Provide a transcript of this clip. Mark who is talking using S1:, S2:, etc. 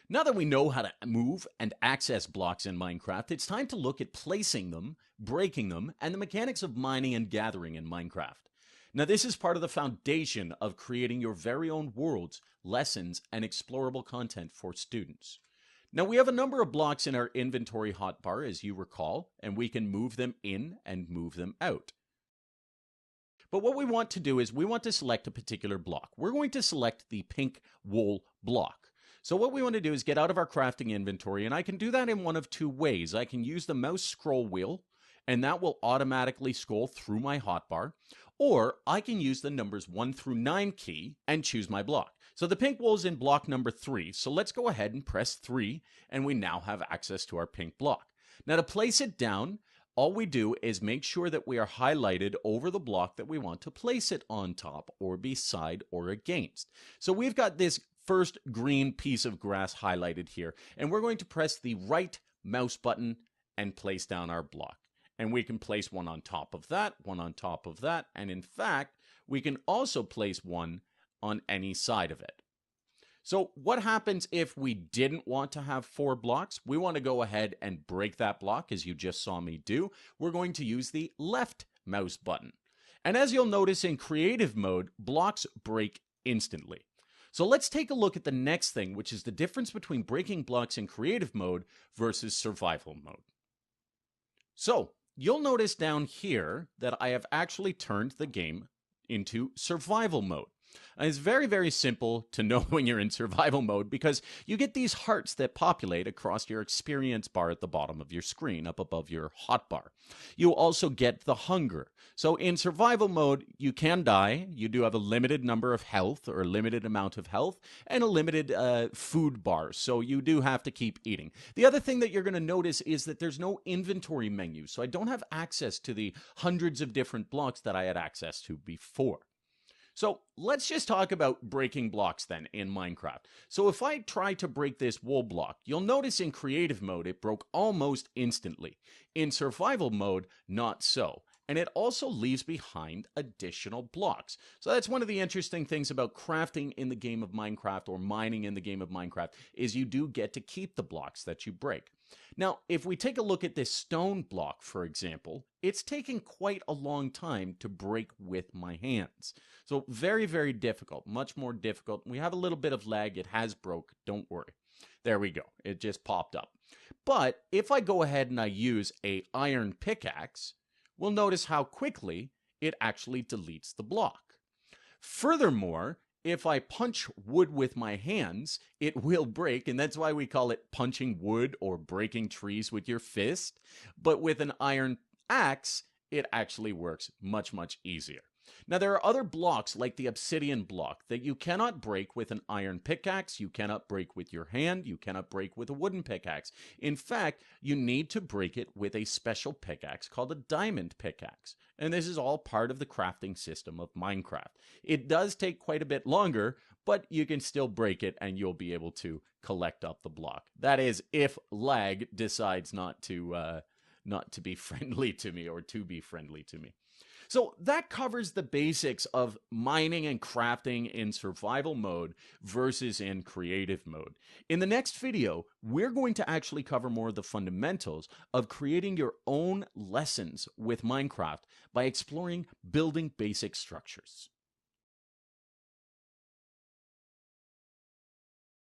S1: Now that we know how to move and access blocks in Minecraft, it's time to look at placing them, breaking them, and the mechanics of mining and gathering in Minecraft. Now, this is part of the foundation of creating your very own worlds, lessons, and explorable content for students. Now, we have a number of blocks in our inventory hotbar, as you recall, and we can move them in and move them out. But what we want to do is we want to select a particular block. We're going to select the pink wool block. So what we want to do is get out of our crafting inventory, and I can do that in one of two ways. I can use the mouse scroll wheel, and that will automatically scroll through my hotbar, or I can use the numbers 1 through 9 key and choose my block. So the pink wool is in block number 3, so let's go ahead and press 3, and we now have access to our pink block. Now to place it down, all we do is make sure that we are highlighted over the block that we want to place it on top or beside or against. So we've got this first green piece of grass highlighted here, and we're going to press the right mouse button and place down our block. And we can place one on top of that, one on top of that, and in fact, we can also place one on any side of it. So what happens if we didn't want to have 4 blocks? We want to go ahead and break that block, as you just saw me do. We're going to use the left mouse button. And as you'll notice in creative mode, blocks break instantly. So let's take a look at the next thing, which is the difference between breaking blocks in creative mode versus survival mode. So you'll notice down here that I have actually turned the game into survival mode. And it's very, very simple to know when you're in survival mode because you get these hearts that populate across your experience bar at the bottom of your screen, up above your hotbar. You also get the hunger. So in survival mode, you can die. You do have a limited number of health or a limited amount of health and a limited food bar. So you do have to keep eating. The other thing that you're going to notice is that there's no inventory menu. So I don't have access to the hundreds of different blocks that I had access to before. So let's just talk about breaking blocks then in Minecraft. So if I try to break this wool block, you'll notice in creative mode it broke almost instantly. In survival mode, not so. And it also leaves behind additional blocks. So that's one of the interesting things about crafting in the game of Minecraft or mining in the game of Minecraft is you do get to keep the blocks that you break. Now, if we take a look at this stone block, for example, it's taking quite a long time to break with my hands. So very, very difficult, much more difficult. We have a little bit of lag. It has broke. Don't worry. There we go. It just popped up. But if I go ahead and I use an iron pickaxe, we'll notice how quickly it actually deletes the block. Furthermore, if I punch wood with my hands, it will break, and that's why we call it punching wood or breaking trees with your fist. But with an iron axe, it actually works much, much easier. Now, there are other blocks like the obsidian block that you cannot break with an iron pickaxe, you cannot break with your hand, you cannot break with a wooden pickaxe. In fact, you need to break it with a special pickaxe called a diamond pickaxe. And this is all part of the crafting system of Minecraft. It does take quite a bit longer, but you can still break it and you'll be able to collect up the block. That is, if lag decides not to be friendly to me or to be friendly to me. So that covers the basics of mining and crafting in survival mode versus in creative mode. In the next video, we're going to actually cover more of the fundamentals of creating your own lessons with Minecraft by exploring building basic structures.